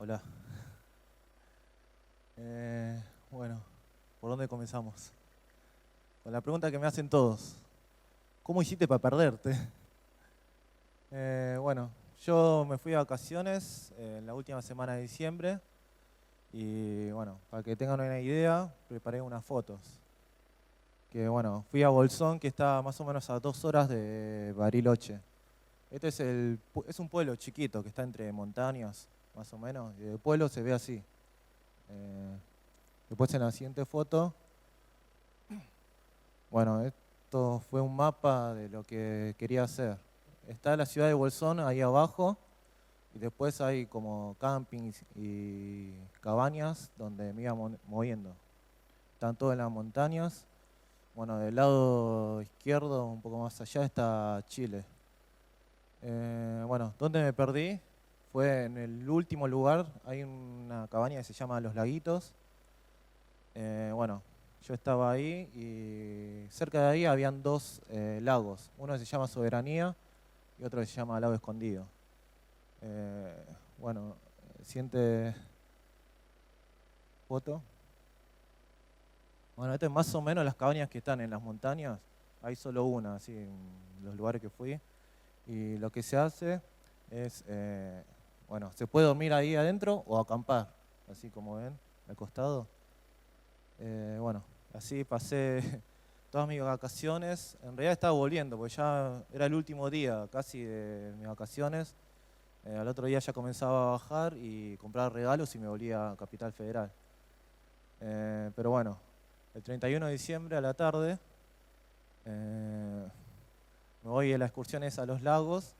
Hola. Bueno, ¿por dónde comenzamos? Con la pregunta que me hacen todos. ¿Cómo hiciste para perderte? Bueno, yo me fui de vacaciones en la última semana de diciembre y bueno, para que tengan una idea, preparé unas fotos. Que bueno, fui a Bolsón, que está más o menos a 2 horas de Bariloche. Este es un pueblo chiquito que está entre montañas, más o menos, y el pueblo se ve así. Eh, Después en la siguiente foto, bueno, esto fue un mapa de lo que quería hacer. Está la ciudad de Bolsón ahí abajo y después hay como campings y cabañas donde me iba moviendo. Están todas en las montañas. Bueno, del lado izquierdo, un poco más allá, está Chile. Bueno, ¿dónde me perdí? Fue en el último lugar, hay una cabaña que se llama Los Laguitos. Bueno, yo estaba ahí y cerca de ahí habían dos lagos. Uno se llama Soberanía y otro se llama Lago Escondido. Eh, bueno, siguiente foto. Bueno, este es más o menos las cabañas que están en las montañas. Hay solo una, así, en los lugares que fui. Y lo que se hace es, bueno, se puede dormir ahí adentro o acampar, así como ven, al costado. Bueno, así pasé todas mis vacaciones. En realidad estaba volviendo, porque ya era el último día casi de mis vacaciones. Al otro día ya comenzaba a bajar y comprar regalos y me volvía a Capital Federal. Pero bueno, el 31 de diciembre a la tarde me voy a las excursiones a los lagos.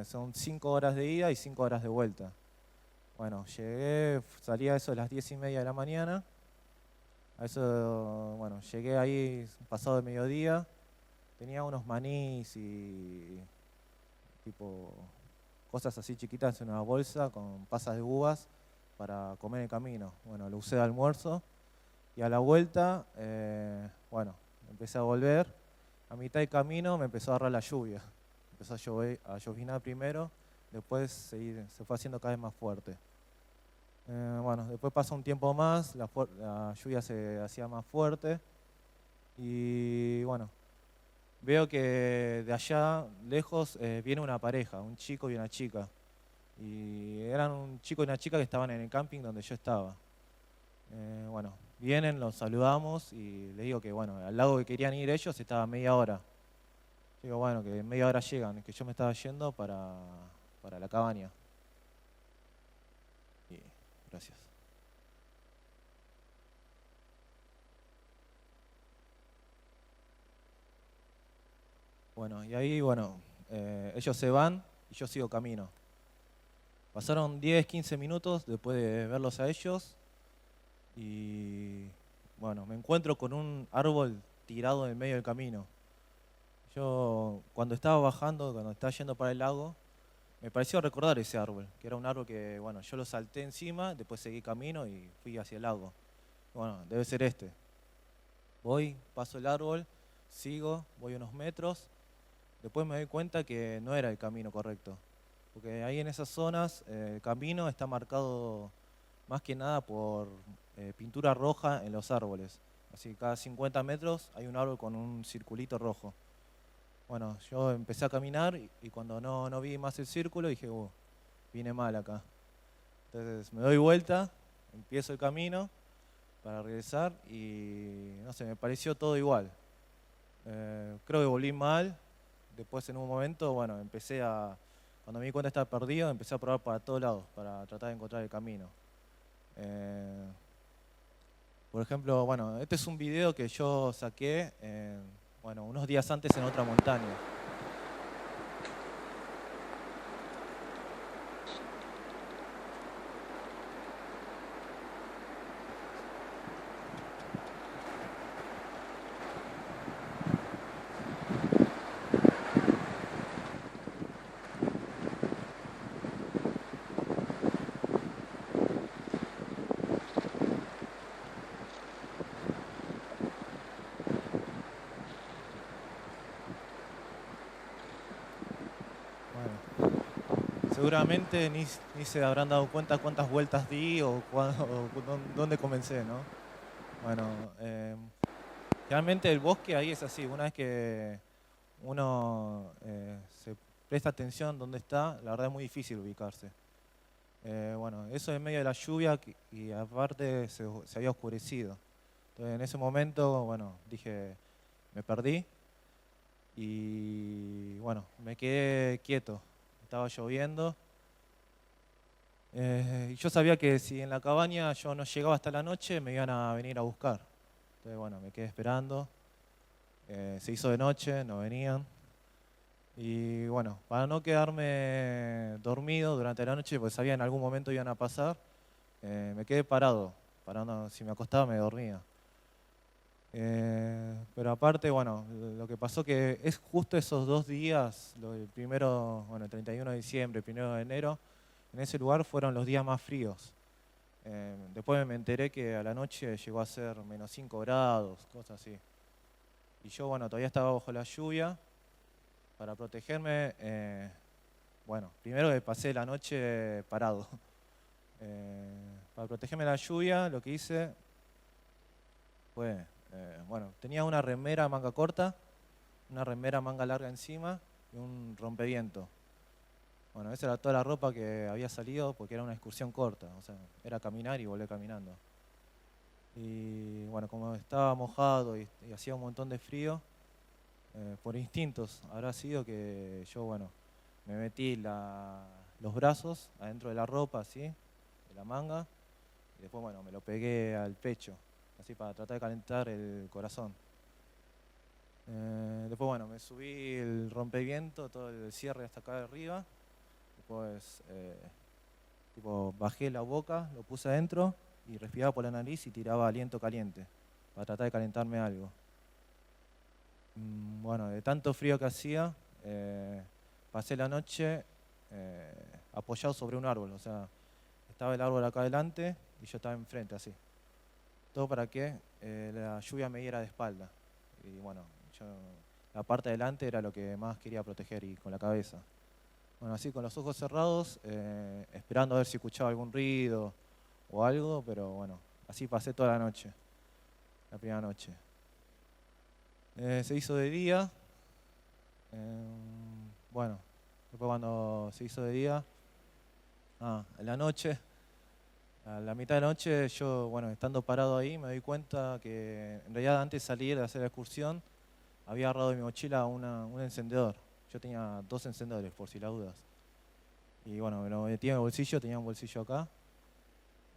Son 5 horas de ida y 5 horas de vuelta. Bueno, salí a eso a las 10:30 de la mañana. A eso, bueno, llegué ahí pasado el mediodía. Tenía unos manís y tipo cosas así chiquitas en una bolsa con pasas de uvas para comer en el camino. Bueno, lo usé de almuerzo y a la vuelta, bueno, empecé a volver. A mitad de camino me empezó a agarrar la lluvia. Empezó a lloviznar primero, después se fue haciendo cada vez más fuerte. Bueno, después pasó un tiempo más, la lluvia se hacía más fuerte y bueno, veo que de allá lejos viene una pareja, un chico y una chica. Y eran un chico y una chica que estaban en el camping donde yo estaba. Bueno, vienen, los saludamos y les digo que bueno, al lago que querían ir ellos estaba a media hora. Digo, bueno, que en media hora llegan, que yo me estaba yendo para la cabaña. Y gracias. Bueno, y ahí, bueno, ellos se van y yo sigo camino. Pasaron 10, 15 minutos después de verlos a ellos y, bueno, me encuentro con un árbol tirado en el medio del camino. Yo, cuando estaba bajando, cuando estaba yendo para el lago, me pareció recordar ese árbol, que era un árbol que, bueno, yo lo salté encima, después seguí camino y fui hacia el lago. Bueno, debe ser este. Voy, paso el árbol, sigo, voy unos metros. Después me doy cuenta que no era el camino correcto, porque ahí en esas zonas el camino está marcado más que nada por pintura roja en los árboles. Así que cada 50 metros hay un árbol con un circulito rojo. Bueno, yo empecé a caminar y cuando no vi más el círculo dije, vine mal acá. Entonces me doy vuelta, empiezo el camino para regresar y no sé, me pareció todo igual. Creo que volví mal. Después en un momento, bueno, cuando me di cuenta que estaba perdido, empecé a probar para todos lados, para tratar de encontrar el camino. Eh, por ejemplo, bueno, este es un video que yo saqué, bueno, unos días antes en otra montaña. seguramente ni se habrán dado cuenta cuántas vueltas di dónde comencé, ¿no? Bueno, realmente el bosque ahí es así, una vez que uno se presta atención dónde está, la verdad es muy difícil ubicarse. Bueno, eso en medio de la lluvia y aparte se había oscurecido. Entonces en ese momento, bueno, dije, me perdí y bueno, me quedé quieto. Estaba lloviendo y yo sabía que si en la cabaña yo no llegaba hasta la noche, me iban a venir a buscar. Entonces bueno, me quedé esperando. Se hizo de noche, no venían. Y bueno, para no quedarme dormido durante la noche, pues sabía en algún momento iban a pasar, me quedé parado. Si me acostaba me dormía. Pero aparte, bueno, lo que pasó que es justo esos 2 días, el primero, bueno, el 31 de diciembre, el 1 de enero, en ese lugar fueron los días más fríos. Después me enteré que a la noche llegó a ser -5 grados, cosas así. Y yo, bueno, todavía estaba bajo la lluvia. Para protegerme, bueno, primero que pasé la noche parado. Para protegerme de la lluvia, lo que hice fue, bueno, tenía una remera manga corta, una remera manga larga encima y un rompeviento. Bueno, esa era toda la ropa que había salido porque era una excursión corta, o sea, era caminar y volver caminando. Y bueno, como estaba mojado y hacía un montón de frío, por instintos habrá sido que yo, bueno, me metí los brazos adentro de la ropa, así, de la manga, y después, bueno, me lo pegué al pecho, así para tratar de calentar el corazón. Después, bueno, me subí el rompeviento, todo el cierre hasta acá arriba. Después, tipo, bajé la boca, lo puse adentro y respiraba por la nariz y tiraba aliento caliente para tratar de calentarme algo. Bueno, de tanto frío que hacía, pasé la noche apoyado sobre un árbol. O sea, estaba el árbol acá adelante y yo estaba enfrente, así. Todo para que la lluvia me diera de espalda. Y bueno, la parte de adelante era lo que más quería proteger y con la cabeza. Bueno, así con los ojos cerrados, esperando a ver si escuchaba algún ruido o algo, pero bueno, así pasé toda la noche, la primera noche. Se hizo de día. Bueno, después cuando se hizo de día, en la noche, a la mitad de la noche, yo, bueno, estando parado ahí, me doy cuenta que en realidad antes de salir de hacer la excursión, había agarrado de mi mochila un encendedor. Yo tenía 2 encendedores, por si las dudas. Y bueno, me lo metí en el bolsillo, tenía un bolsillo acá.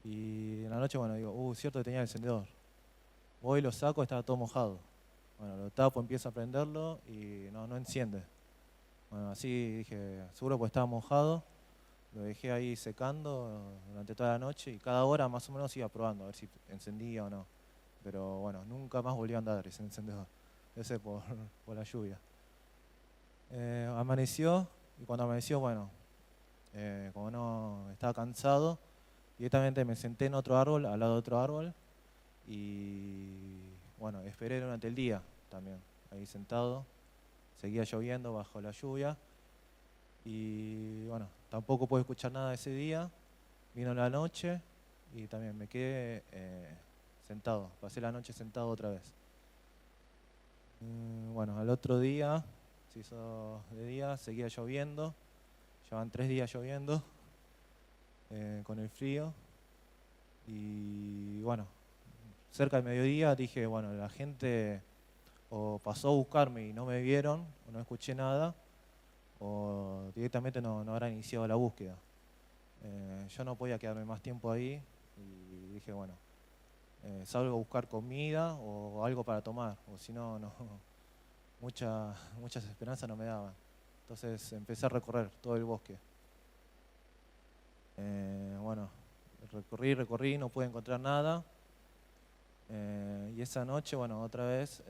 Y en la noche, bueno, digo, cierto que tenía el encendedor. Voy, lo saco, estaba todo mojado. Bueno, lo tapo, empiezo a prenderlo y no enciende. Bueno, así dije, seguro porque estaba mojado. Lo dejé ahí secando durante toda la noche y cada hora más o menos iba probando a ver si encendía o no. Pero bueno, nunca más volvió a andar ese encendedor. Ese por la lluvia. Amaneció y cuando amaneció, bueno, como no estaba cansado, directamente me senté en otro árbol, al lado de otro árbol y bueno, esperé durante el día también, ahí sentado. Seguía lloviendo bajo la lluvia y bueno, tampoco pude escuchar nada ese día. Vino la noche y también me quedé sentado, pasé la noche sentado otra vez. Bueno, al otro día, se hizo de día, seguía lloviendo, llevan 3 días lloviendo con el frío y bueno, cerca del mediodía dije, bueno, la gente o pasó a buscarme y no me vieron, o no escuché nada, o directamente no habrán iniciado la búsqueda. Yo no podía quedarme más tiempo ahí y dije, bueno, salgo a buscar comida o algo para tomar, o si no, muchas esperanzas no me daban. Entonces empecé a recorrer todo el bosque. Bueno, recorrí, no pude encontrar nada. Y esa noche, bueno, otra vez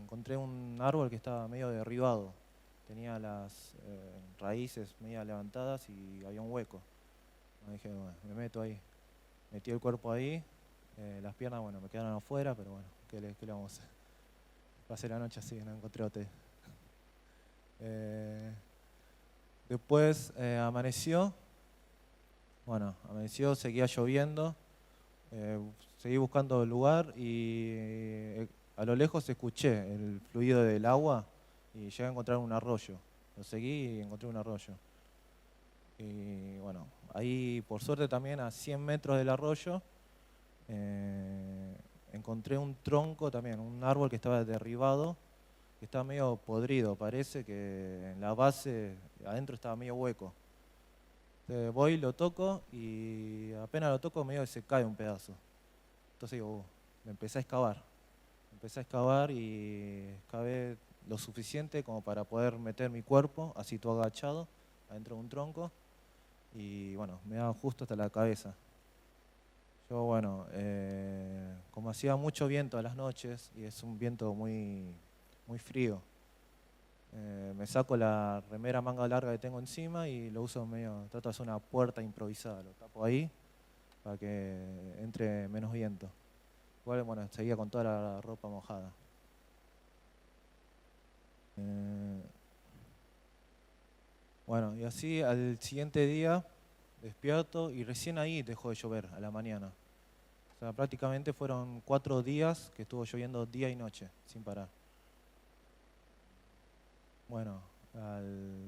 encontré un árbol que estaba medio derribado. Tenía las raíces medio levantadas y había un hueco. Dije, bueno, me meto ahí. Metí el cuerpo ahí, las piernas, bueno, me quedaron afuera, pero bueno, ¿qué le vamos a hacer? Pasé la noche así, no encontré hotel. Después amaneció, bueno, amaneció, seguía lloviendo, eh, seguí buscando el lugar y a lo lejos escuché el fluido del agua y llegué a encontrar un arroyo. Lo seguí y encontré un arroyo. Y bueno, ahí por suerte también a 100 metros del arroyo eh, encontré un tronco también, un árbol que estaba derribado, que estaba medio podrido, parece que en la base adentro estaba medio hueco. Entonces voy, lo toco y apenas lo toco medio que se cae un pedazo. Entonces digo, me empecé a excavar. Empecé a excavar y excavé lo suficiente como para poder meter mi cuerpo, así todo agachado, adentro de un tronco. Y bueno, me daba justo hasta la cabeza. Yo, bueno, como hacía mucho viento a las noches y es un viento muy frío, me saco la remera manga larga que tengo encima y lo uso medio, trato de hacer una puerta improvisada, lo tapo ahí para que entre menos viento. Igual, bueno, seguía con toda la ropa mojada. Eh, bueno, y así al siguiente día despierto y recién ahí dejó de llover a la mañana. O sea, prácticamente fueron 4 días que estuvo lloviendo día y noche, sin parar. Bueno, al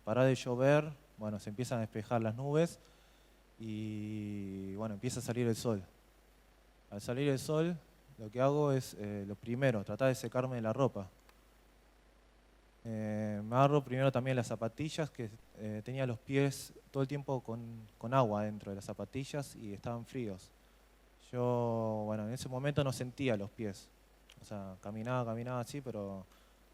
parar de llover, bueno, se empiezan a despejar las nubes y bueno, empieza a salir el sol. Al salir el sol, lo que hago es, lo primero, tratar de secarme la ropa. Me agarro primero también las zapatillas, que tenía los pies todo el tiempo con agua dentro de las zapatillas y estaban fríos. Yo, bueno, en ese momento no sentía los pies. O sea, caminaba así, pero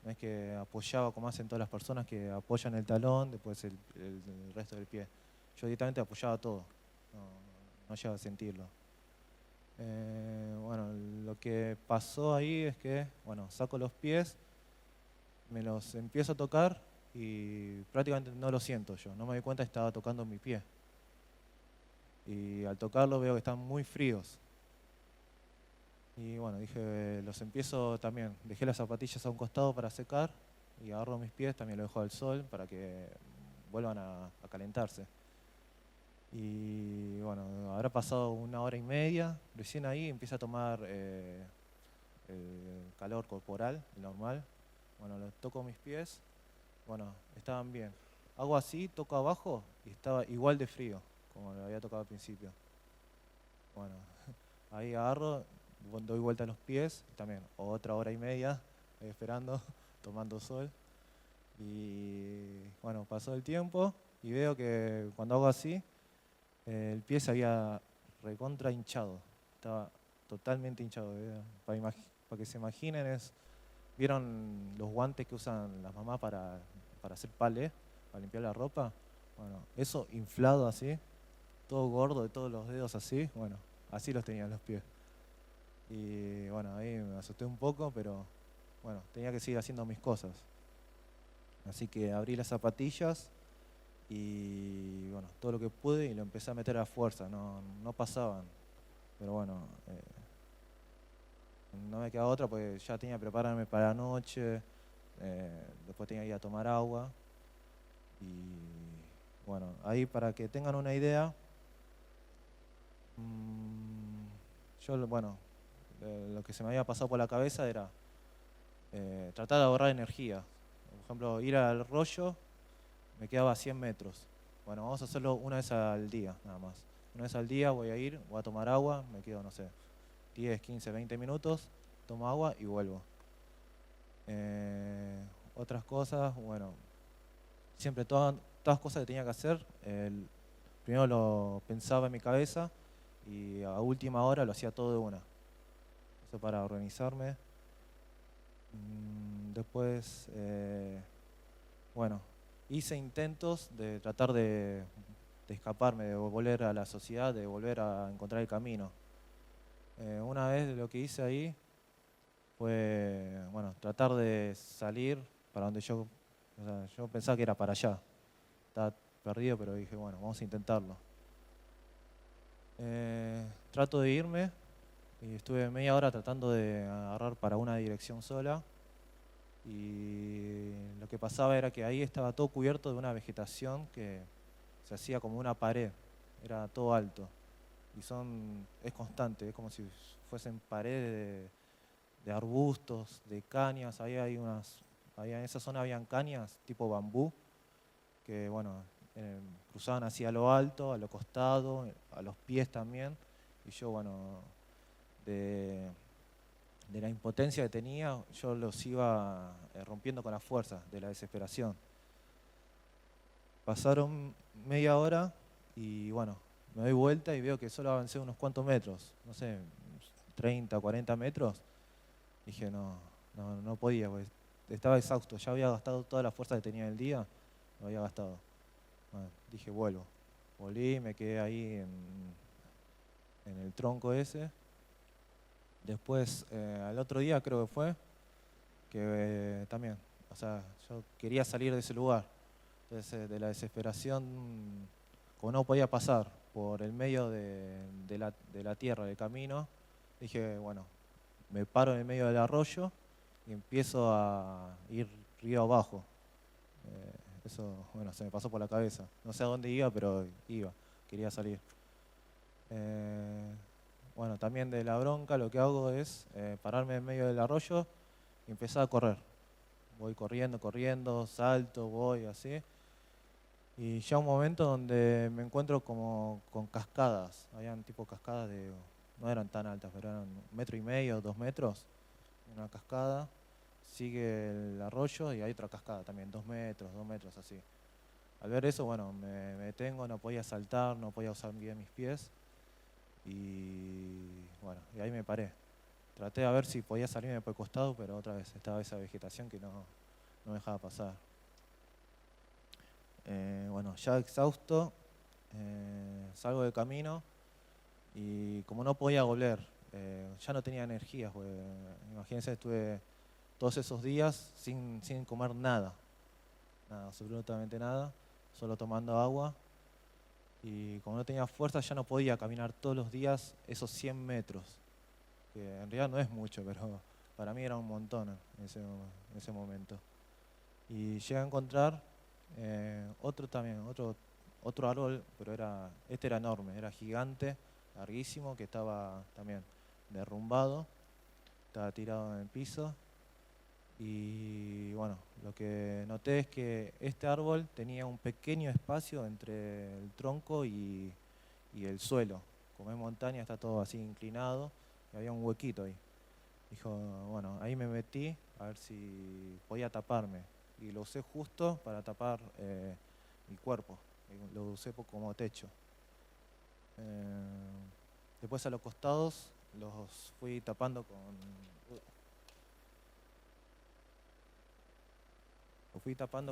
no es que apoyaba como hacen todas las personas que apoyan el talón, después el resto del pie. Yo directamente apoyaba todo, no, no llegaba a sentirlo. Bueno, lo que pasó ahí es que, bueno, saco los pies, me los empiezo a tocar y prácticamente no lo siento yo. No me doy cuenta que estaba tocando mi pie. Y al tocarlo veo que están muy fríos. Y bueno, dije, los empiezo también. Dejé las zapatillas a un costado para secar y agarro mis pies, también lo dejo al sol para que vuelvan a calentarse. Y bueno, habrá pasado 1 hora y media, recién ahí empieza a tomar el calor corporal, el normal. Bueno, toco mis pies, bueno, estaban bien. Hago así, toco abajo y estaba igual de frío como lo había tocado al principio. Bueno, ahí agarro, doy vuelta a los pies, también otra hora y media esperando, tomando sol. Y bueno, pasó el tiempo y veo que cuando hago así, el pie se había recontra hinchado. Estaba totalmente hinchado. Para que se imaginen, ¿vieron los guantes que usan las mamás para hacer palé, para limpiar la ropa? Bueno, eso inflado así, todo gordo de todos los dedos así, bueno, así los tenían los pies. Y bueno, ahí me asusté un poco, pero bueno, tenía que seguir haciendo mis cosas. Así que abrí las zapatillas y bueno, todo lo que pude y lo empecé a meter a fuerza, no pasaban. Pero bueno, no me quedaba otra porque ya tenía que prepararme para la noche, después tenía que ir a tomar agua. Y bueno, ahí para que tengan una idea, yo, bueno, lo que se me había pasado por la cabeza era tratar de ahorrar energía. Por ejemplo, ir al rollo me quedaba a 100 metros. Bueno, vamos a hacerlo una vez al día, nada más. Una vez al día voy a ir, voy a tomar agua, me quedo, no sé, 10, 15, 20 minutos, tomo agua y vuelvo. Otras cosas, bueno, siempre todas cosas que tenía que hacer, primero lo pensaba en mi cabeza y a última hora lo hacía todo de una. Eso para organizarme. Después, bueno, hice intentos de tratar de escaparme, de volver a la sociedad, de volver a encontrar el camino. Una vez lo que hice ahí fue, bueno, tratar de salir para donde o sea, yo pensaba que era para allá. Estaba perdido, pero dije, bueno, vamos a intentarlo. Trato de irme y estuve media hora tratando de agarrar para una dirección sola. y lo que pasaba era que ahí estaba todo cubierto de una vegetación que se hacía como una pared, era todo alto y es constante, es como si fuesen paredes de arbustos, de cañas, en esa zona habían cañas tipo bambú que bueno, cruzaban hacia lo alto, a lo costado, a los pies también, y yo bueno, de, de la impotencia que tenía, yo los iba rompiendo con la fuerza, de la desesperación. Pasaron media hora y bueno, me doy vuelta y veo que solo avancé unos cuantos metros, no sé, 30, 40 metros. Dije, no podía, pues estaba exhausto, ya había gastado toda la fuerza que tenía el día, lo había gastado. Bueno, dije, vuelvo. Volví, me quedé ahí en el tronco ese. Después, al otro día creo que fue, que también, o sea, yo quería salir de ese lugar. Entonces, de la desesperación, como no podía pasar por el medio de la tierra, del camino, dije, bueno, me paro en el medio del arroyo y empiezo a ir río abajo. Eso, bueno, se me pasó por la cabeza. No sé a dónde iba, pero iba, quería salir. Bueno, también de la bronca lo que hago es pararme en medio del arroyo y empezar a correr. Voy corriendo, corriendo, salto, voy así. Y ya un momento donde me encuentro como con cascadas. Habían tipo cascadas no eran tan altas, pero eran 1,5 metros, 2 metros. Una cascada, sigue el arroyo y hay otra cascada también, 2 metros, 2 metros así. Al ver eso, bueno, me detengo, no podía saltar, no podía usar bien mis pies. Y bueno, y ahí me paré. Traté de ver si podía salirme por el costado, pero otra vez estaba esa vegetación que no me dejaba pasar. Bueno, ya exhausto, salgo del camino y como no podía volver, ya no tenía energías, porque imagínense, estuve todos esos días sin comer nada, absolutamente nada, solo tomando agua. Y como no tenía fuerza, ya no podía caminar todos los días esos 100 metros, que en realidad no es mucho, pero para mí era un montón en ese momento. Y llegué a encontrar otro árbol, pero este era enorme, era gigante, larguísimo, que estaba también derrumbado, estaba tirado en el piso. Y bueno, lo que noté es que este árbol tenía un pequeño espacio entre el tronco y el suelo. Como es montaña, está todo así inclinado y había un huequito ahí. Dijo, bueno, ahí me metí a ver si podía taparme. Y lo usé justo para tapar mi cuerpo. Lo usé como techo. Después a los costados los fui tapando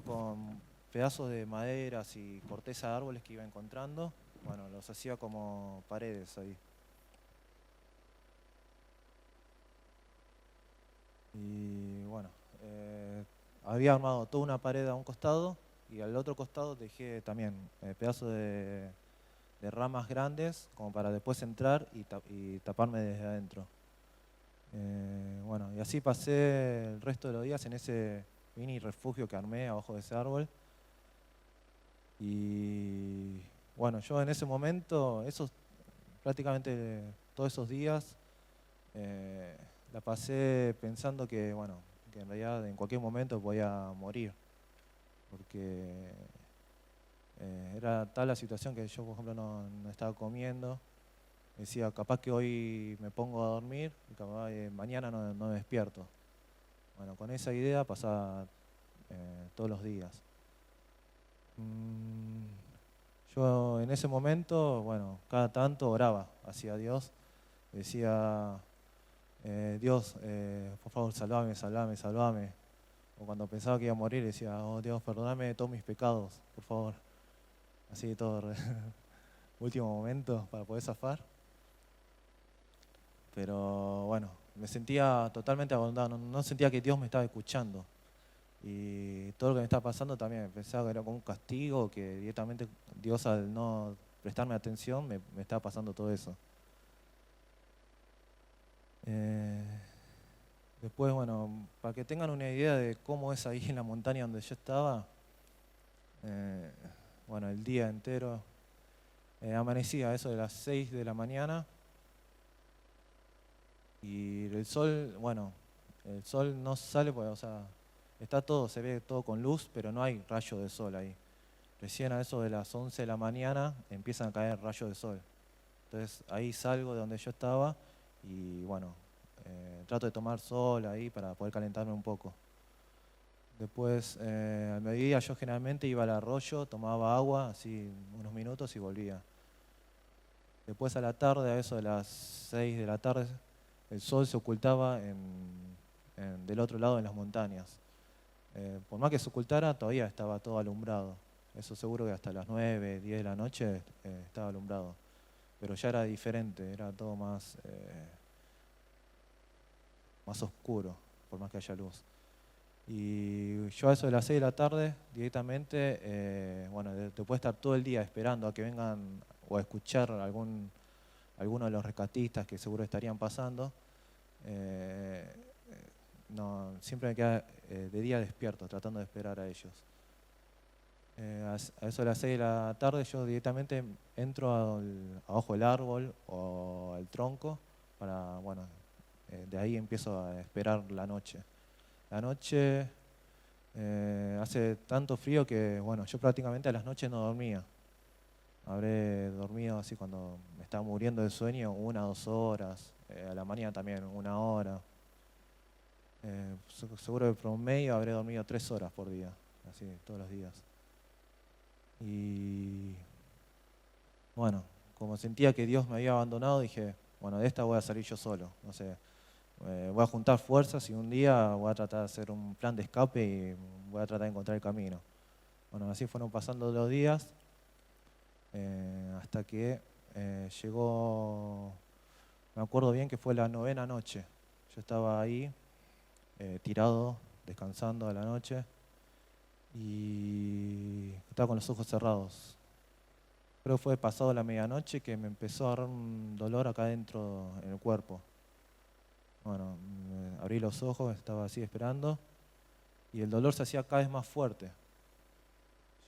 con pedazos de maderas y corteza de árboles que iba encontrando. Bueno, los hacía como paredes ahí. Y bueno, había armado toda una pared a un costado y al otro costado dejé también pedazos de ramas grandes como para después entrar y taparme desde adentro. Bueno, y así pasé el resto de los días en ese mini refugio que armé abajo de ese árbol. Y bueno, yo en ese momento, prácticamente todos esos días, la pasé pensando que, bueno, que en realidad en cualquier momento podía morir, porque era tal la situación que yo, por ejemplo, no estaba comiendo. Decía, capaz que hoy me pongo a dormir y capaz mañana no me despierto. Bueno, con esa idea pasaba todos los días. Yo en ese momento, bueno, cada tanto oraba hacia Dios. Decía, Dios, por favor, salvame, salvame, salvame. O cuando pensaba que iba a morir, decía, oh Dios, perdóname de todos mis pecados, por favor. Así todo, último momento para poder zafar. Pero bueno, me sentía totalmente abandonado, no sentía que Dios me estaba escuchando. Y todo lo que me estaba pasando también pensaba que era como un castigo, que directamente Dios, al no prestarme atención, me estaba pasando todo eso. Después, bueno, para que tengan una idea de cómo es ahí en la montaña donde yo estaba, eh, bueno, el día entero, amanecía a eso de las 6 de la mañana y el sol, bueno, el sol no sale, pues, o sea, está todo, se ve todo con luz, pero no hay rayo de sol ahí. Recién a eso de las 11 de la mañana empiezan a caer rayos de sol. Entonces ahí salgo de donde yo estaba y bueno, trato de tomar sol ahí para poder calentarme un poco. Después, al mediodía yo generalmente iba al arroyo, tomaba agua, así unos minutos y volvía. Después a la tarde, a eso de las 6 de la tarde, el sol se ocultaba del otro lado en las montañas. Por más que se ocultara, todavía estaba todo alumbrado. Eso seguro que hasta las 9, 10 de la noche estaba alumbrado. Pero ya era diferente, era todo más oscuro, por más que haya luz. Y yo a eso de las 6 de la tarde, directamente, bueno, después de estar todo el día esperando a que vengan o a escuchar alguno de los rescatistas que seguro estarían pasando, eh, no, siempre me quedaba de día despierto, tratando de esperar a ellos. A eso de las 6 de la tarde yo directamente entro abajo del árbol o al tronco para, bueno, de ahí empiezo a esperar la noche. La noche hace tanto frío que, bueno, yo prácticamente a las noches no dormía. Habré dormido así cuando me estaba muriendo de sueño 1 o 2 horas, a la mañana también 1 hora. Seguro que promedio habré dormido 3 horas por día, así todos los días. Y bueno, como sentía que Dios me había abandonado, dije, bueno, de esta voy a salir yo solo. No sé, voy a juntar fuerzas y un día voy a tratar de hacer un plan de escape y voy a tratar de encontrar el camino. Bueno, así fueron pasando los días hasta que llegó, me acuerdo bien que fue la 9ª noche. Yo estaba ahí, tirado, descansando a la noche y estaba con los ojos cerrados. Creo que fue pasado la medianoche que me empezó a agarrar un dolor acá adentro en el cuerpo. Bueno, abrí los ojos, estaba así esperando y el dolor se hacía cada vez más fuerte.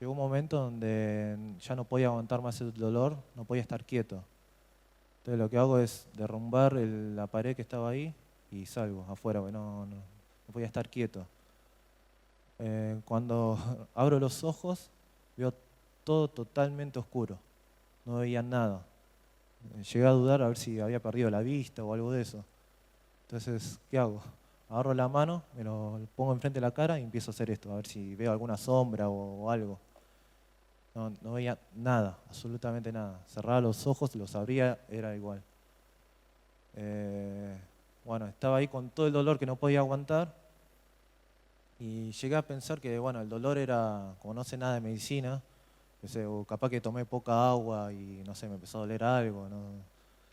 Llegó un momento donde ya no podía aguantar más el dolor, no podía estar quieto. Entonces lo que hago es derrumbar la pared que estaba ahí y salgo afuera, porque no podía estar quieto. Cuando abro los ojos veo todo totalmente oscuro, no veía nada. Llegué a dudar a ver si había perdido la vista o algo de eso. Entonces, ¿qué hago? Agarro la mano, me lo pongo enfrente de la cara y empiezo a hacer esto, a ver si veo alguna sombra o algo. No veía nada, absolutamente nada. Cerraba los ojos, los abría, era igual. Bueno, estaba ahí con todo el dolor que no podía aguantar y llegué a pensar que, bueno, el dolor era, como no sé nada de medicina, no sé, o capaz que tomé poca agua y, no sé, me empezó a doler algo, ¿no?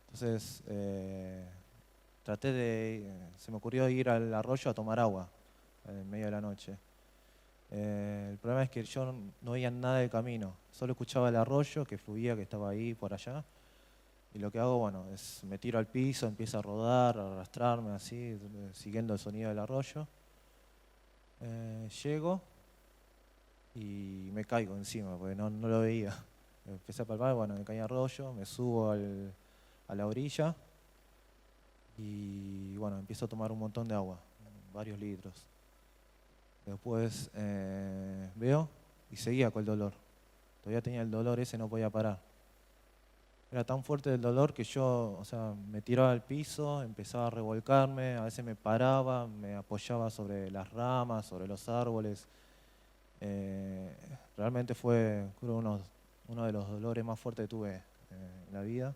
Entonces, se me ocurrió ir al arroyo a tomar agua en medio de la noche. El problema es que yo no veía nada del camino, solo escuchaba el arroyo que fluía, que estaba ahí, por allá. Y lo que hago, bueno, es me tiro al piso, empiezo a rodar, a arrastrarme así, siguiendo el sonido del arroyo. Llego y me caigo encima, porque no lo veía. Empecé a palpar, bueno, me caí al arroyo, me subo a la orilla y bueno, empiezo a tomar un montón de agua, varios litros. Después veo y seguía con el dolor. Todavía tenía el dolor ese, no podía parar. Era tan fuerte el dolor que yo, o sea, me tiraba al piso, empezaba a revolcarme, a veces me paraba, me apoyaba sobre las ramas, sobre los árboles. Realmente fue, creo, uno de los dolores más fuertes que tuve en la vida.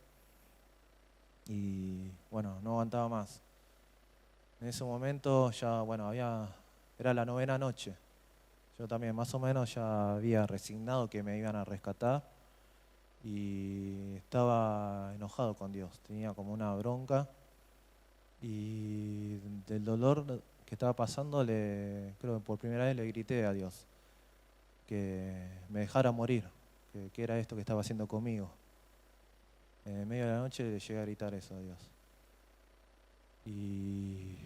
Y bueno, no aguantaba más. En ese momento ya, bueno, era la 9ª noche. Yo también más o menos ya había resignado que me iban a rescatar y estaba enojado con Dios. Tenía como una bronca y del dolor que estaba pasando, creo que por primera vez le grité a Dios que me dejara morir, que era esto que estaba haciendo conmigo. En medio de la noche le llegué a gritar eso a Dios. Y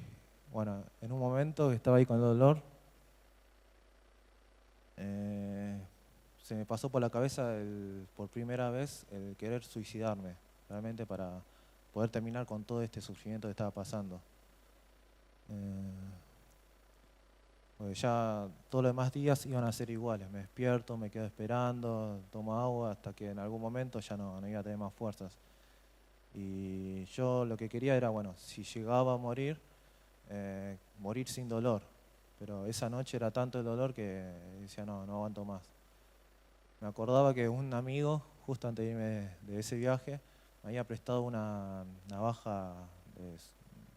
bueno, en un momento que estaba ahí con el dolor, eh, se me pasó por la cabeza por primera vez el querer suicidarme, realmente para poder terminar con todo este sufrimiento que estaba pasando. Eh, Porque ya todos los demás días iban a ser iguales. Me despierto, me quedo esperando, tomo agua hasta que en algún momento ya no iba a tener más fuerzas. Y yo lo que quería era, bueno, si llegaba a morir, morir sin dolor. Pero esa noche era tanto el dolor que decía, no aguanto más. Me acordaba que un amigo, justo antes de irme de ese viaje, me había prestado una navaja de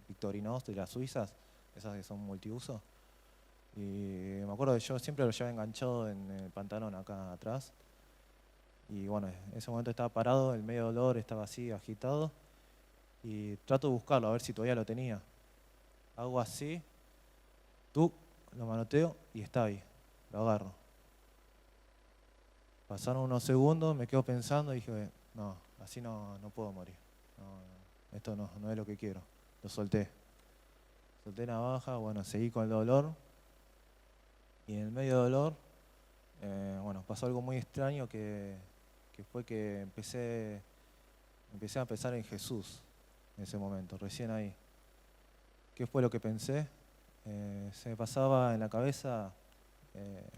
Victorinox de las suizas, esas que son multiuso. Y me acuerdo que yo siempre lo llevaba enganchado en el pantalón acá atrás. Y bueno, en ese momento estaba parado, el medio dolor estaba así, agitado. Y trato de buscarlo, a ver si todavía lo tenía. Hago así, lo manoteo y está ahí. Lo agarro. Pasaron unos segundos, me quedo pensando y dije, no, así no puedo morir. Esto no es lo que quiero. Lo solté. Solté la navaja, bueno, seguí con el dolor. Y en el medio dolor, bueno, pasó algo muy extraño que fue que empecé a pensar en Jesús en ese momento, recién ahí. ¿Qué fue lo que pensé? Se me pasaba en la cabeza eh,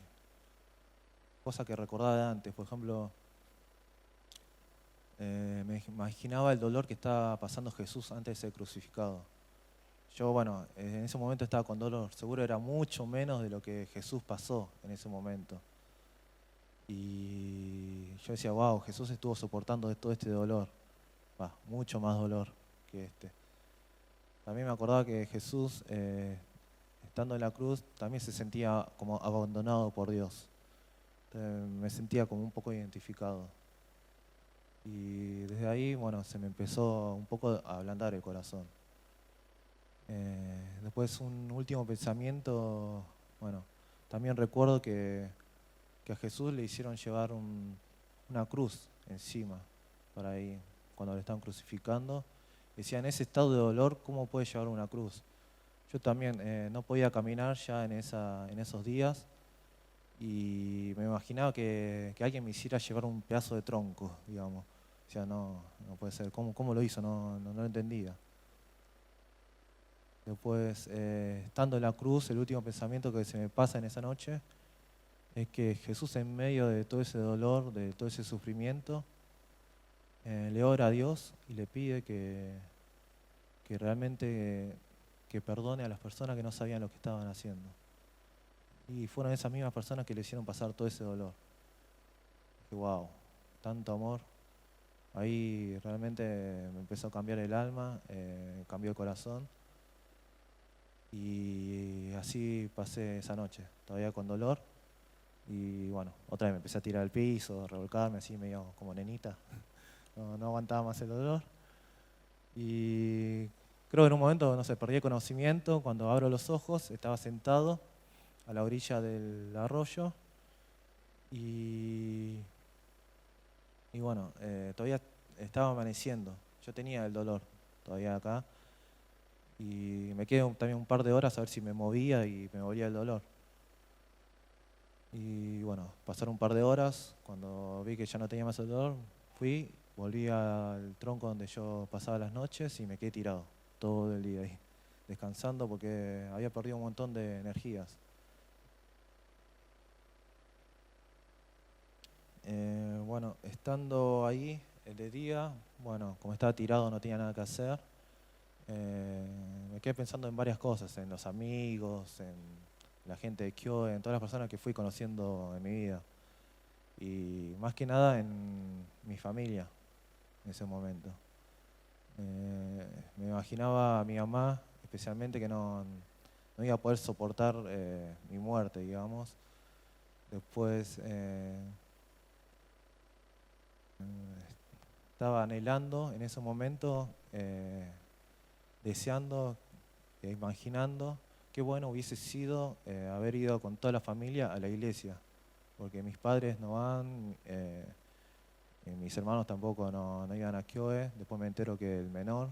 cosas que recordaba de antes. Por ejemplo, me imaginaba el dolor que estaba pasando Jesús antes de ser crucificado. Yo, bueno, en ese momento estaba con dolor. Seguro era mucho menos de lo que Jesús pasó en ese momento. Y yo decía, wow, Jesús estuvo soportando todo este dolor. Mucho más dolor que este. También me acordaba que Jesús, estando en la cruz, también se sentía como abandonado por Dios. Entonces, me sentía como un poco identificado. Y desde ahí, bueno, se me empezó un poco a ablandar el corazón. Después un último pensamiento, bueno, también recuerdo que a Jesús le hicieron llevar una cruz encima, para ahí, cuando le estaban crucificando. Decía, en ese estado de dolor, ¿cómo puede llevar una cruz? Yo también no podía caminar ya en esos días y me imaginaba que alguien me hiciera llevar un pedazo de tronco, digamos. O sea, no puede ser. ¿Cómo lo hizo? No lo entendía. Después, estando en la cruz, el último pensamiento que se me pasa en esa noche es que Jesús, en medio de todo ese dolor, de todo ese sufrimiento, le ora a Dios y le pide que realmente que perdone a las personas que no sabían lo que estaban haciendo. Y fueron esas mismas personas que le hicieron pasar todo ese dolor. Dije, wow, tanto amor. Ahí realmente me empezó a cambiar el alma, cambió el corazón. Y así pasé esa noche, todavía con dolor. Y bueno, otra vez me empecé a tirar al piso, a revolcarme así medio como nenita. No aguantaba más el dolor. Y creo que en un momento, no sé, perdí el conocimiento. Cuando abro los ojos, estaba sentado a la orilla del arroyo. Y bueno, todavía estaba amaneciendo. Yo tenía el dolor todavía acá. Y me quedé también un par de horas a ver si me movía y me volvía el dolor. Y bueno, pasaron un par de horas. Cuando vi que ya no tenía más el dolor, volví al tronco donde yo pasaba las noches y me quedé tirado todo el día ahí, descansando porque había perdido un montón de energías. Bueno, estando ahí de día, bueno, como estaba tirado no tenía nada que hacer, me quedé pensando en varias cosas, en los amigos, en la gente de Kyoe, en todas las personas que fui conociendo en mi vida. Y más que nada en mi familia en ese momento. Me imaginaba a mi mamá, especialmente, que no iba a poder soportar mi muerte, digamos. Después estaba anhelando en ese momento, deseando, imaginando qué bueno hubiese sido haber ido con toda la familia a la iglesia, porque mis padres no van, mis hermanos tampoco no iban a Kyoe. Después me entero que el menor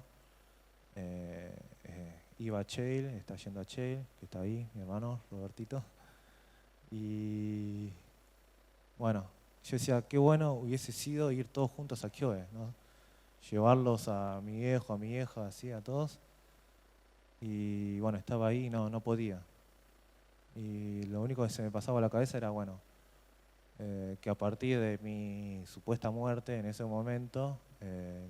iba a Chale, está yendo a Chale, que está ahí, mi hermano Robertito. Y bueno, yo decía, qué bueno hubiese sido ir todos juntos a Kioe, ¿no? Llevarlos a mi viejo, a mi vieja, así, a todos. Y bueno, estaba ahí y no podía. Y lo único que se me pasaba a la cabeza era, bueno, que a partir de mi supuesta muerte en ese momento,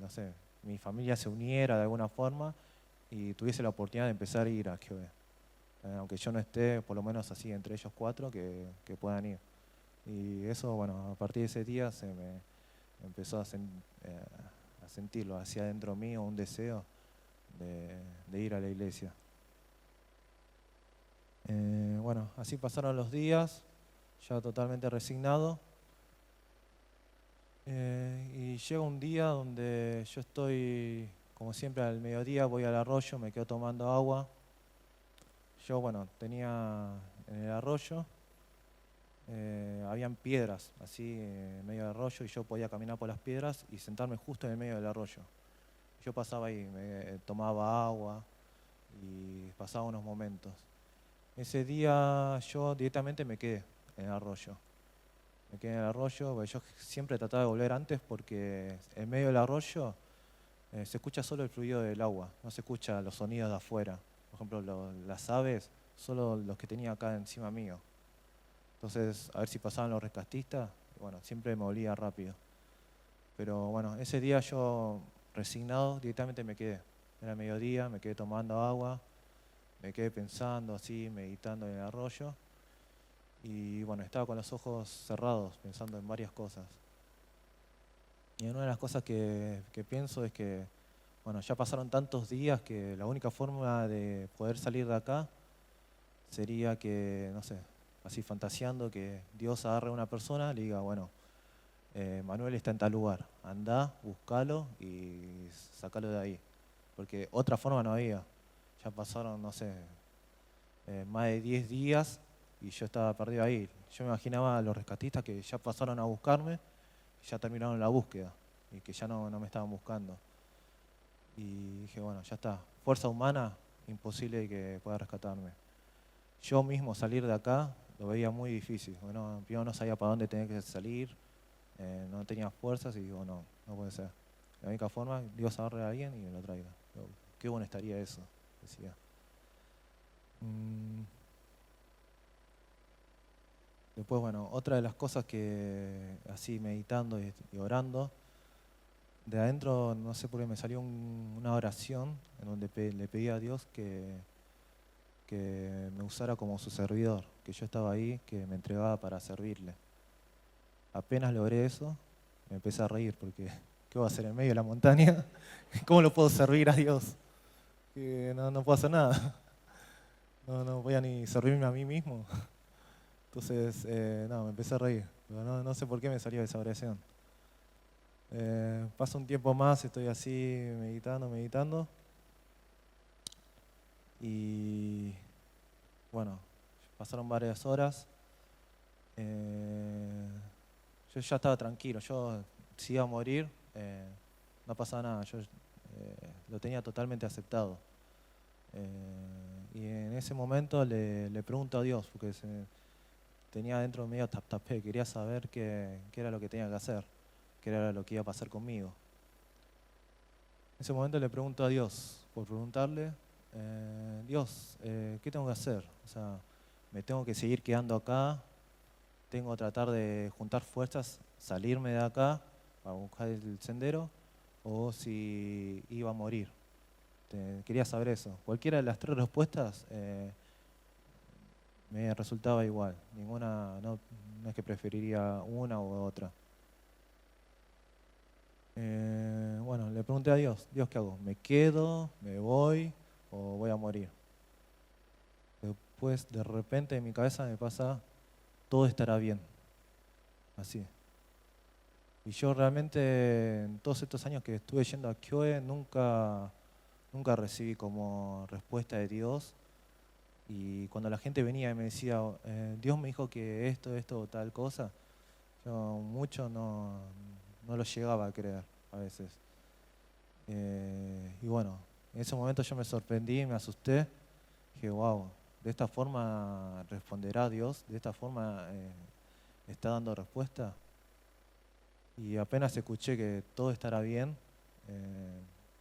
no sé, mi familia se uniera de alguna forma y tuviese la oportunidad de empezar a ir a Kioe. Aunque yo no esté, por lo menos así, entre ellos cuatro, que puedan ir. Y eso, bueno, a partir de ese día se me empezó a sentirlo hacia adentro mío, un deseo de ir a la iglesia. Bueno, así pasaron los días, ya totalmente resignado. Y llega un día donde yo estoy, como siempre, al mediodía, voy al arroyo, me quedo tomando agua. Yo, bueno, tenía en el arroyo, habían piedras así en medio del arroyo y yo podía caminar por las piedras y sentarme justo en el medio del arroyo. Yo pasaba ahí, me tomaba agua y pasaba unos momentos. Ese día yo directamente me quedé en el arroyo. Me quedé en el arroyo, porque yo siempre trataba de volver antes porque en medio del arroyo se escucha solo el fluido del agua, no se escucha los sonidos de afuera. Por ejemplo, las aves, solo los que tenía acá encima mío. Entonces, a ver si pasaban los rescatistas, bueno, siempre me volvía rápido. Pero bueno, ese día yo, resignado, directamente me quedé. Era mediodía, me quedé tomando agua, me quedé pensando así, meditando en el arroyo. Y bueno, estaba con los ojos cerrados, pensando en varias cosas. Y una de las cosas que pienso es que, bueno, ya pasaron tantos días que la única forma de poder salir de acá sería que, no sé, así fantaseando, que Dios agarre a una persona, le diga, bueno, Manuel está en tal lugar, andá, búscalo y sacalo de ahí. Porque otra forma no había. Ya pasaron, no sé, más de 10 días y yo estaba perdido ahí. Yo me imaginaba a los rescatistas que ya pasaron a buscarme y ya terminaron la búsqueda y que ya no me estaban buscando. Y dije, bueno, ya está. Fuerza humana, imposible que pueda rescatarme. Yo mismo salir de acá lo veía muy difícil. Bueno, primero no sabía para dónde tenía que salir, no tenía fuerzas y digo, no puede ser. La única forma, Dios agarre a alguien y me lo traiga. Digo, qué bueno estaría eso, decía. Después, bueno, otra de las cosas que así meditando y orando, de adentro no sé por qué me salió una oración en donde le pedí a Dios que me usara como su servidor, que yo estaba ahí, que me entregaba para servirle. Apenas logré eso, me empecé a reír porque ¿qué voy a hacer en medio de la montaña? ¿Cómo lo puedo servir a Dios? Que no puedo hacer nada. No voy a ni servirme a mí mismo. Entonces, me empecé a reír. Pero no sé por qué me salió esa oración. Pasa un tiempo más, estoy así meditando. Y bueno, pasaron varias horas. Yo ya estaba tranquilo, yo si iba a morir, no pasaba nada, yo lo tenía totalmente aceptado. Y en ese momento le pregunto a Dios, porque tenía dentro medio tapé, quería saber qué era lo que tenía que hacer, qué era lo que iba a pasar conmigo. En ese momento le pregunto a Dios, por preguntarle, Dios, ¿qué tengo que hacer? O sea, ¿me tengo que seguir quedando acá? ¿Tengo que tratar de juntar fuerzas, salirme de acá para buscar el sendero? ¿O si iba a morir? Quería saber eso. Cualquiera de las tres respuestas me resultaba igual. Ninguna, no es que preferiría una u otra. Bueno, le pregunté a Dios, Dios, ¿qué hago? ¿Me quedo, me voy o voy a morir? Después, de repente, en mi cabeza me pasa, todo estará bien. Así. Y yo realmente, en todos estos años que estuve yendo a Kioe, nunca recibí como respuesta de Dios. Y cuando la gente venía y me decía, Dios me dijo que esto o tal cosa, yo mucho no lo llegaba a creer a veces. Y bueno, En ese momento yo me sorprendí, me asusté. Dije, wow, de esta forma responderá Dios, de esta forma está dando respuesta. Y apenas escuché que todo estará bien,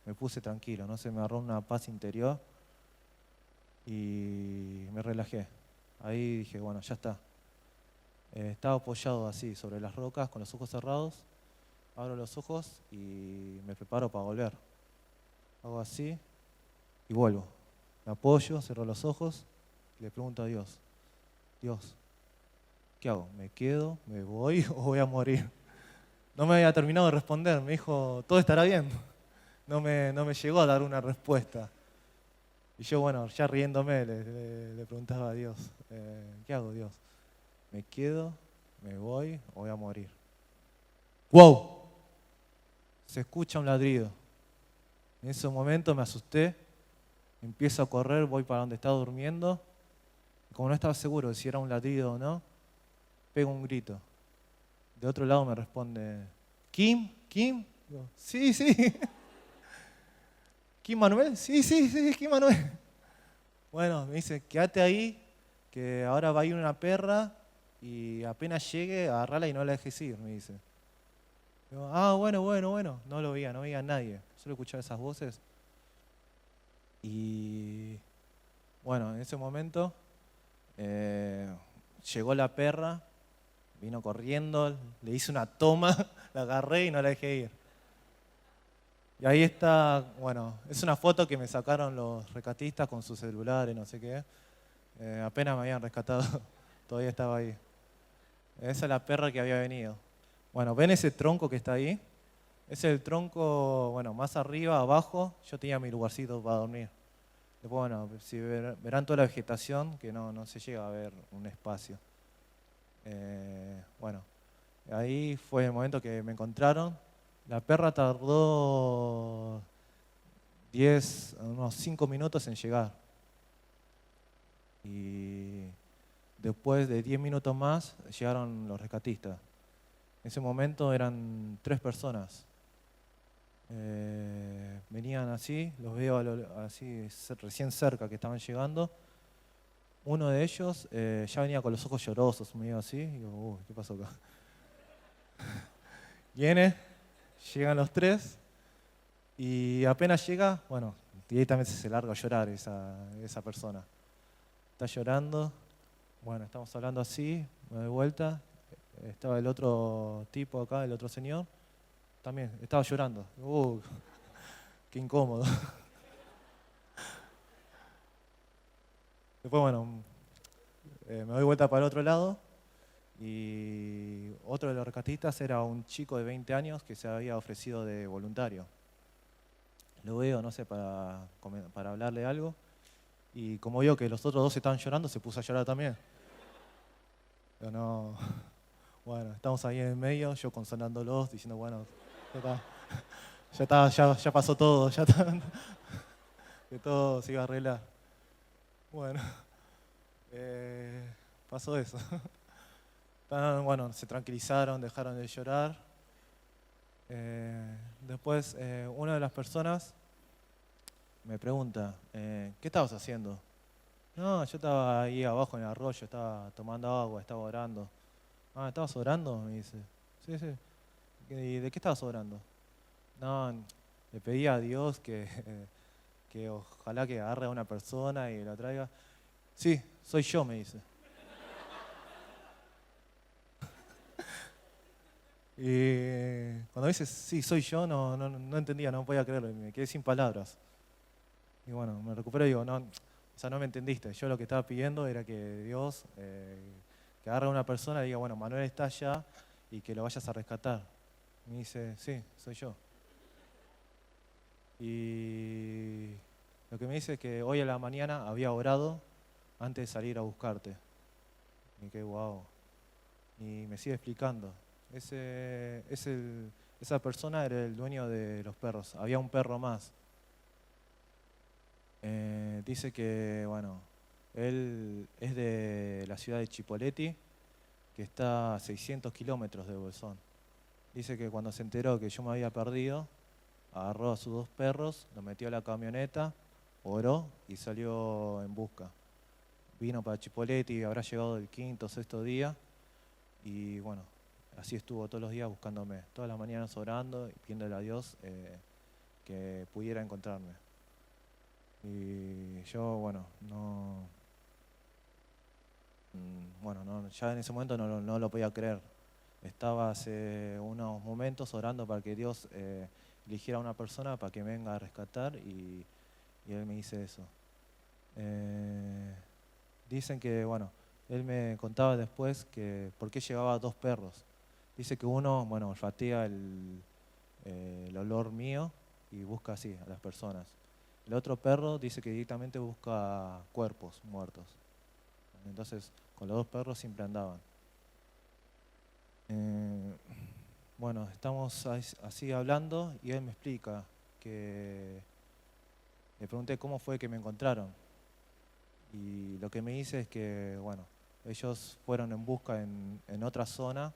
me puse tranquilo, no sé, me agarró una paz interior y me relajé. Ahí dije, bueno, ya está. Estaba apoyado así sobre las rocas con los ojos cerrados, abro los ojos y me preparo para volver. Hago así y vuelvo. Me apoyo, cierro los ojos y le pregunto a Dios, Dios, ¿qué hago? ¿Me quedo, me voy o voy a morir? No me había terminado de responder, me dijo, todo estará bien. No me llegó a dar una respuesta. Y yo, bueno, ya riéndome, le preguntaba a Dios, ¿qué hago, Dios? ¿Me quedo, me voy o voy a morir? ¡Wow! Se escucha un ladrido. En ese momento me asusté, empiezo a correr, voy para donde estaba durmiendo. Y como no estaba seguro de si era un ladrido o no, pego un grito. De otro lado me responde, ¿Kim? ¿Kim? Digo, sí, sí. ¿Kim Manuel? Sí, sí, sí, Kim Manuel. Bueno, me dice, quédate ahí, que ahora va a ir una perra y apenas llegue, agarrala y no la dejes ir, me dice. Digo, bueno, bueno, bueno. No lo veía, no veía a nadie. Solo escuchaba esas voces. Y bueno, en ese momento llegó la perra, vino corriendo, le hice una toma, la agarré y no la dejé ir. Y ahí está, bueno, es una foto que me sacaron los rescatistas con sus celulares, no sé qué. Apenas me habían rescatado, todavía estaba ahí. Esa es la perra que había venido. Bueno, ¿ven ese tronco que está ahí? Es el tronco, bueno, más arriba, abajo, yo tenía mi lugarcito para dormir. Después, bueno, si verán toda la vegetación, que no se llega a ver un espacio. Bueno, ahí fue el momento que me encontraron. La perra tardó unos 5 minutos en llegar. Y después de 10 minutos más llegaron los rescatistas. En ese momento eran 3 personas. Venían así, los veo así recién cerca que estaban llegando. Uno de ellos ya venía con los ojos llorosos, medio así. Y digo, ¿qué pasó acá? Viene, llegan los 3 y apenas llega, bueno, directamente se larga a llorar esa persona. Está llorando, bueno, estamos hablando así, me doy vuelta. Estaba el otro tipo acá, el otro señor, también estaba llorando. Qué incómodo. Después, bueno, me doy vuelta para el otro lado y otro de los rescatistas era un chico de 20 años que se había ofrecido de voluntario. Lo veo, no sé, para hablarle algo y como vio que los otros 2 estaban llorando, se puso a llorar también. Pero no, bueno, estamos ahí en el medio, yo consolándolos, diciendo, bueno, ya pasó todo, ya está, que todo se iba a arreglar. Bueno, pasó eso. Bueno, se tranquilizaron, dejaron de llorar. Después, una de las personas me pregunta, ¿qué estabas haciendo? No, yo estaba ahí abajo en el arroyo, estaba tomando agua, estaba orando. ¿Estabas orando? Me dice. Sí, sí. ¿Y de qué estabas orando? No, le pedí a Dios que ojalá que agarre a una persona y la traiga. Sí, soy yo, me dice. Y cuando dice, sí, soy yo, no entendía, no podía creerlo, y me quedé sin palabras. Y bueno, me recupero y digo, no, o sea, no me entendiste. Yo lo que estaba pidiendo era que Dios, que agarre a una persona y diga, bueno, Manuel está allá y que lo vayas a rescatar. Y me dice, sí, soy yo. Y lo que me dice es que hoy a la mañana había orado antes de salir a buscarte. Y qué guau. Y me sigue explicando. Esa persona era el dueño de los perros. Había un perro más. Dice que, bueno, él es de la ciudad de Chipoleti, que está a 600 kilómetros de Bolsón. Dice que cuando se enteró que yo me había perdido, agarró a sus 2 perros, los metió a la camioneta, oró y salió en busca. Vino para Chipoleti, habrá llegado el quinto o sexto día y bueno, así estuvo todos los días buscándome, todas las mañanas orando y pidiéndole a Dios que pudiera encontrarme. Y yo, bueno, ya en ese momento no lo podía creer. Estaba hace unos momentos orando para que Dios eligiera a una persona para que me venga a rescatar y Él me dice eso. Dicen que, bueno, Él me contaba después que por qué llevaba 2 perros. Dice que uno, bueno, olfatea el olor mío y busca así a las personas. El otro perro dice que directamente busca cuerpos muertos. Entonces, con los 2 perros siempre andaban. Bueno, estamos así hablando y él me explica que le pregunté cómo fue que me encontraron. Y lo que me dice es que, bueno, ellos fueron en busca en otra zona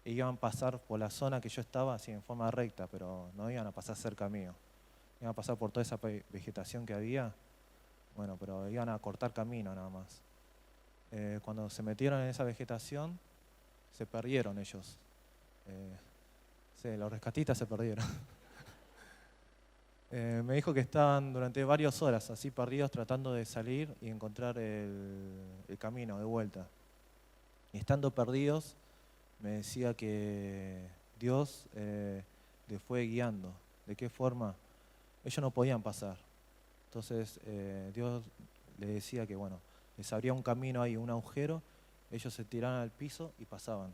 e iban a pasar por la zona que yo estaba así en forma recta, pero no iban a pasar cerca mío. Iban a pasar por toda esa vegetación que había, bueno, pero iban a cortar camino nada más. Cuando se metieron en esa vegetación, se perdieron ellos. Sí, los rescatistas se perdieron. Me dijo que estaban durante varias horas así perdidos tratando de salir y encontrar el camino de vuelta. Y estando perdidos, me decía que Dios les fue guiando. ¿De qué forma? Ellos no podían pasar. Entonces Dios les decía que, bueno, les abría un camino ahí, un agujero, ellos se tiraban al piso y pasaban.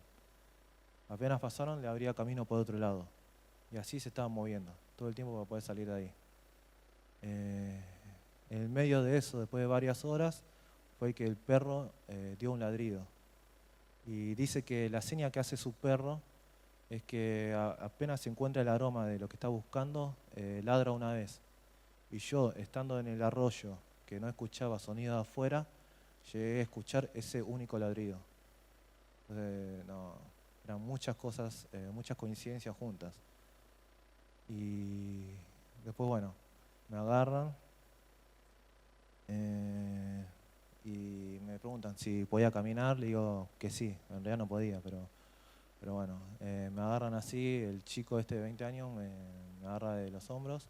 Apenas pasaron, le abría camino por otro lado. Y así se estaban moviendo, todo el tiempo para poder salir de ahí. En el medio de eso, después de varias horas, fue que el perro dio un ladrido. Y dice que la seña que hace su perro es que apenas se encuentra el aroma de lo que está buscando, ladra una vez. Y yo, estando en el arroyo, que no escuchaba sonido de afuera, llegué a escuchar ese único ladrido. Entonces, no, eran muchas cosas, muchas coincidencias juntas. Y después, bueno, me agarran y me preguntan si podía caminar. Le digo que sí, en realidad no podía, pero bueno, me agarran así, el chico este de 20 años me agarra de los hombros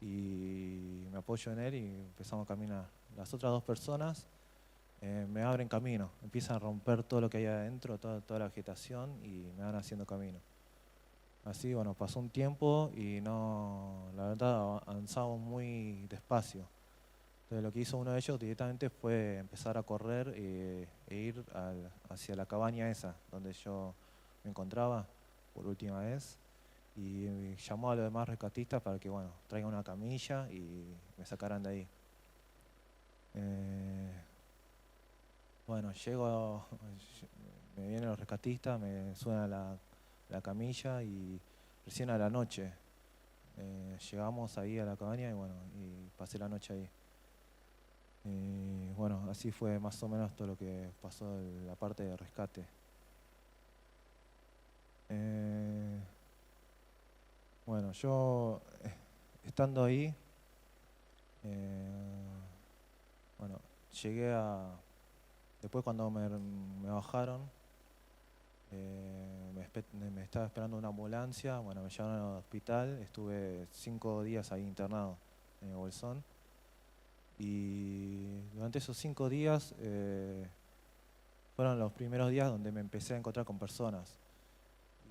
y me apoyo en él y empezamos a caminar. Las otras 2 personas me abren camino, empiezan a romper todo lo que hay adentro, toda la vegetación y me van haciendo camino. Así, bueno, pasó un tiempo y no, la verdad avanzamos muy despacio. Entonces lo que hizo uno de ellos directamente fue empezar a correr e ir hacia la cabaña esa, donde yo me encontraba por última vez. Y llamó a los demás rescatistas para que, bueno, traigan una camilla y me sacaran de ahí. Bueno, me vienen los rescatistas, me suena la camilla y recién a la noche llegamos ahí a la cabaña y bueno, y pasé la noche ahí. Y bueno, así fue más o menos todo lo que pasó en la parte de rescate. Bueno, yo estando ahí, bueno, llegué después cuando me bajaron, me estaba esperando una ambulancia, bueno, me llevaron al hospital, estuve 5 días ahí internado en el Bolsón. Y durante esos 5 días fueron los primeros días donde me empecé a encontrar con personas.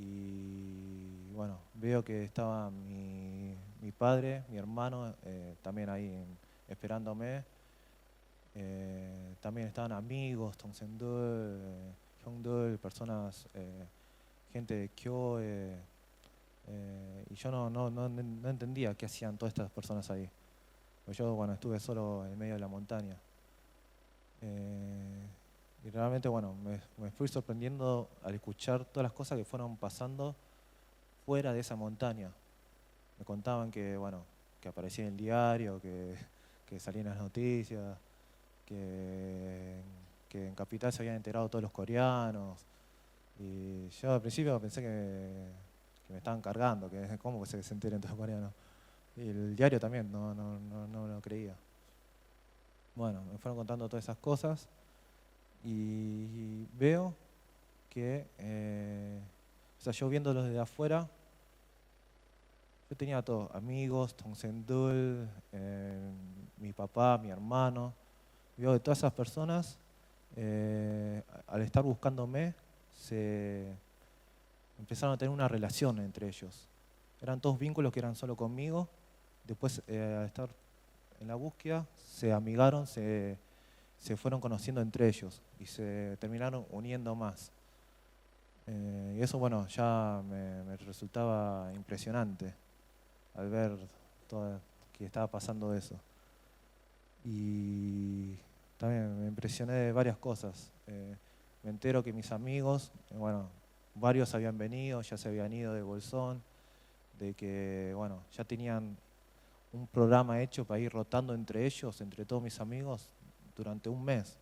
Y bueno, veo que estaba mi padre, mi hermano, también ahí esperándome. También estaban amigos, Tongsen-dul, Hyung-dul, personas, gente de Kyo. Y yo no entendía qué hacían todas estas personas ahí. Pues yo, bueno, estuve solo en medio de la montaña. Y realmente, bueno, me fui sorprendiendo al escuchar todas las cosas que fueron pasando fuera de esa montaña. Me contaban que, bueno, que aparecía en el diario, que salía en las noticias, que, que en Capital se habían enterado todos los coreanos. Y yo al principio pensé que me estaban cargando, que cómo se enteren todos los coreanos. Y el diario también, no lo creía. Bueno, me fueron contando todas esas cosas y veo que, o sea, yo viéndolos desde afuera, yo tenía todos, amigos, Tongsen-dul, mi papá, mi hermano. Veo que todas esas personas, al estar buscándome, se empezaron a tener una relación entre ellos. Eran todos vínculos que eran solo conmigo. Después, al estar en la búsqueda, se amigaron, se fueron conociendo entre ellos y se terminaron uniendo más. Y eso, bueno, ya me resultaba impresionante al ver todo, que estaba pasando eso. Y también me impresioné de varias cosas. Me entero que mis amigos, bueno, varios habían venido, ya se habían ido de Bolsón, de que, bueno, ya tenían un programa hecho para ir rotando entre ellos, entre todos mis amigos, durante un mes.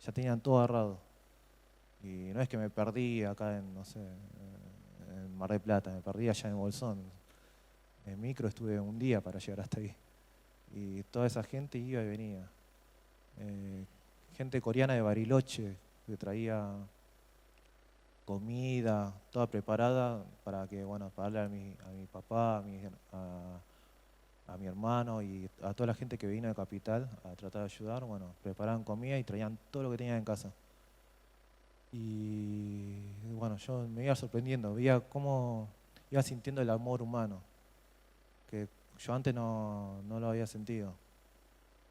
Ya tenían todo agarrado. Y no es que me perdí acá en, no sé, en Mar del Plata, me perdí allá en Bolsón. En micro estuve un día para llegar hasta ahí. Y toda esa gente iba y venía. Gente coreana de Bariloche que traía comida, toda preparada para que, bueno, para darle a mi papá, a mi hermano y a toda la gente que vino de Capital a tratar de ayudar. Bueno, preparaban comida y traían todo lo que tenían en casa. Y bueno, yo me iba sorprendiendo, veía cómo iba sintiendo el amor humano, que yo antes no lo había sentido.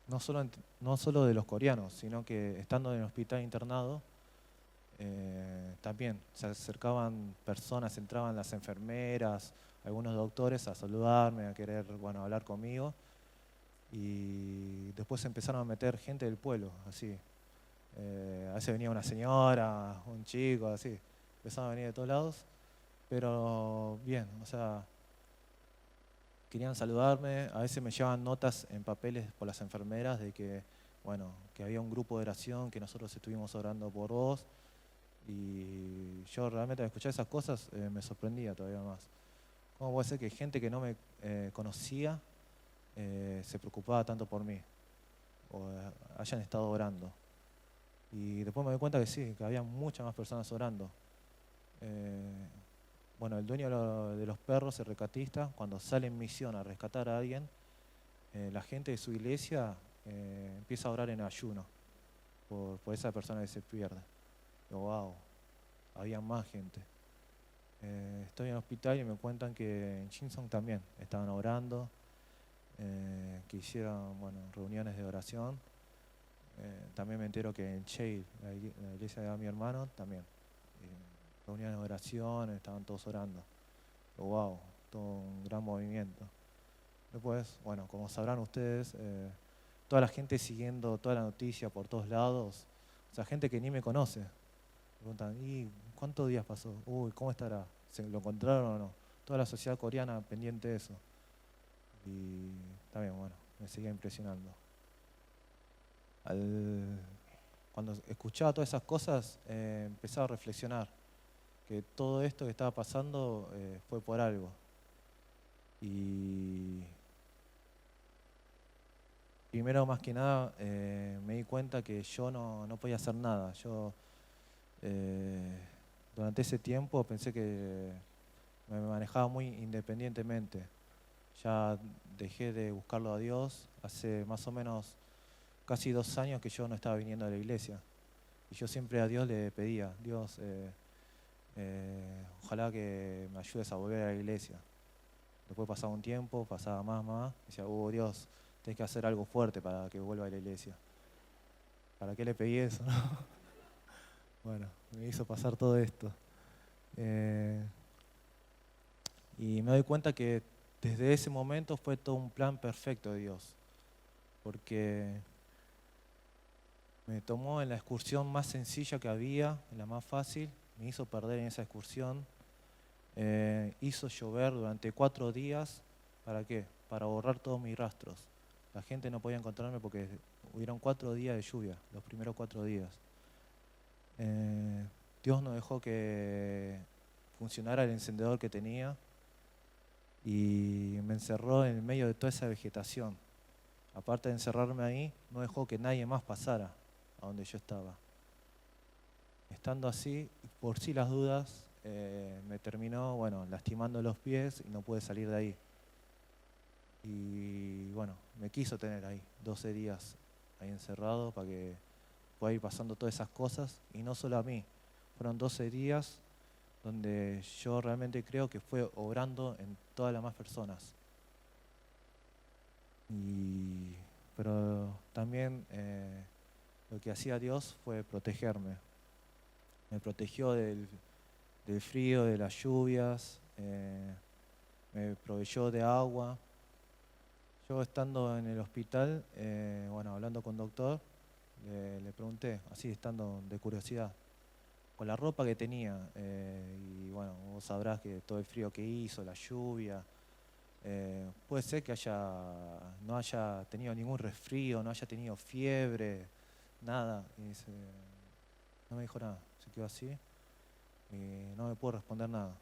No solo de los coreanos, sino que estando en el hospital internado, también se acercaban personas, entraban las enfermeras, algunos doctores a saludarme, a querer, bueno, hablar conmigo. Y después empezaron a meter gente del pueblo, así. A veces venía una señora, un chico, así. Empezaban a venir de todos lados, pero bien, o sea, querían saludarme. A veces me llevaban notas en papeles por las enfermeras de que, bueno, que había un grupo de oración, que nosotros estuvimos orando por vos. Y yo realmente al escuchar esas cosas me sorprendía todavía más. ¿Cómo puede ser que gente que no me conocía se preocupaba tanto por mí? O hayan estado orando. Y después me doy cuenta que sí, que había muchas más personas orando. Bueno, el dueño de los perros, el rescatista, cuando sale en misión a rescatar a alguien, la gente de su iglesia empieza a orar en ayuno por esa persona que se pierde. Digo, wow, había más gente. Estoy en el hospital y me cuentan que en Chinson también estaban orando, que hicieron, bueno, reuniones de oración. También me entero que en Cheil, la iglesia de mi hermano, también. Reuniones de oración, estaban todos orando. Wow, todo un gran movimiento. Después, bueno, como sabrán ustedes, toda la gente siguiendo toda la noticia por todos lados, o sea, gente que ni me conoce. Me preguntan, ¿y cuántos días pasó? Uy, ¿cómo estará? ¿Se lo encontraron o no? Toda la sociedad coreana pendiente de eso. Y también, bueno, me seguía impresionando. Cuando escuchaba todas esas cosas, empezaba a reflexionar que todo esto que estaba pasando fue por algo. Y primero, más que nada, me di cuenta que yo no podía hacer nada. Yo durante ese tiempo pensé que me manejaba muy independientemente. Ya dejé de buscarlo a Dios. Hace más o menos casi 2 años que yo no estaba viniendo a la iglesia. Y yo siempre a Dios le pedía, Dios, ojalá que me ayudes a volver a la iglesia. Después pasaba un tiempo, pasaba más, y decía, Dios, tenés que hacer algo fuerte para que vuelva a la iglesia. ¿Para qué le pedí eso? Bueno, me hizo pasar todo esto. Y me doy cuenta que desde ese momento fue todo un plan perfecto de Dios, porque me tomó en la excursión más sencilla que había, en la más fácil, me hizo perder en esa excursión, hizo llover durante 4 días, ¿para qué? Para borrar todos mis rastros. La gente no podía encontrarme porque hubieron 4 días de lluvia, los primeros 4 días. Dios no dejó que funcionara el encendedor que tenía, y me encerró en el medio de toda esa vegetación. Aparte de encerrarme ahí, no dejó que nadie más pasara a donde yo estaba. Estando así, por sí las dudas, me terminó, bueno, lastimando los pies y no pude salir de ahí. Y bueno, me quiso tener ahí 12 días ahí encerrado para que pueda ir pasando todas esas cosas. Y no solo a mí, fueron 12 días donde yo realmente creo que fue obrando en todas las más personas. Pero también lo que hacía Dios fue protegerme. Me protegió del frío, de las lluvias, me proveyó de agua. Yo estando en el hospital, bueno, hablando con el doctor, le pregunté, así estando de curiosidad, con la ropa que tenía, y bueno, vos sabrás que todo el frío que hizo, la lluvia, puede ser que no haya tenido ningún resfrío, no haya tenido fiebre, nada. No me dijo nada, se quedó así y no me pudo responder nada.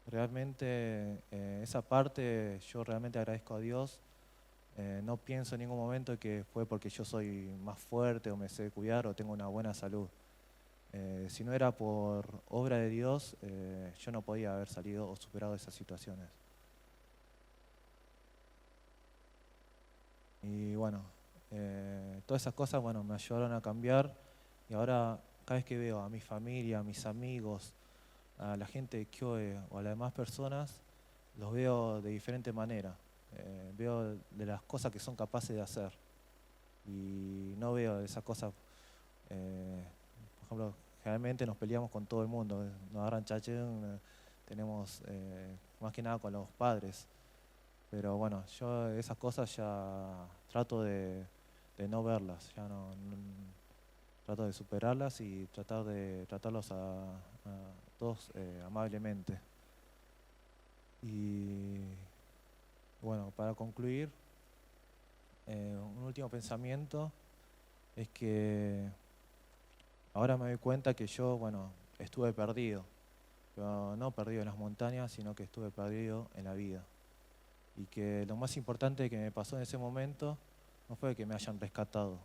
Realmente esa parte yo realmente agradezco a Dios. No pienso en ningún momento que fue porque yo soy más fuerte o me sé cuidar o tengo una buena salud. Si no era por obra de Dios, yo no podía haber salido o superado esas situaciones. Y bueno, todas esas cosas, bueno, me ayudaron a cambiar y ahora cada vez que veo a mi familia, a mis amigos, a la gente de Kioe o a las demás personas, los veo de diferente manera. Veo de las cosas que son capaces de hacer y no veo de esas cosas. Por ejemplo, generalmente nos peleamos con todo el mundo, nos agarran chachén, tenemos más que nada con los padres. Pero bueno, yo esas cosas ya trato de no verlas, ya trato de superarlas y tratar de tratarlos a todos amablemente. Y bueno, para concluir, un último pensamiento es que ahora me doy cuenta que yo, bueno, estuve perdido, pero no perdido en las montañas, sino que estuve perdido en la vida. Y que lo más importante que me pasó en ese momento no fue que me hayan rescatado,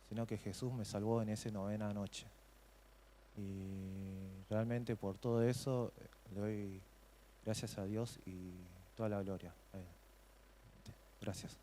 sino que Jesús me salvó en esa novena noche. Y realmente por todo eso le doy gracias a Dios y toda la gloria a Él. Gracias.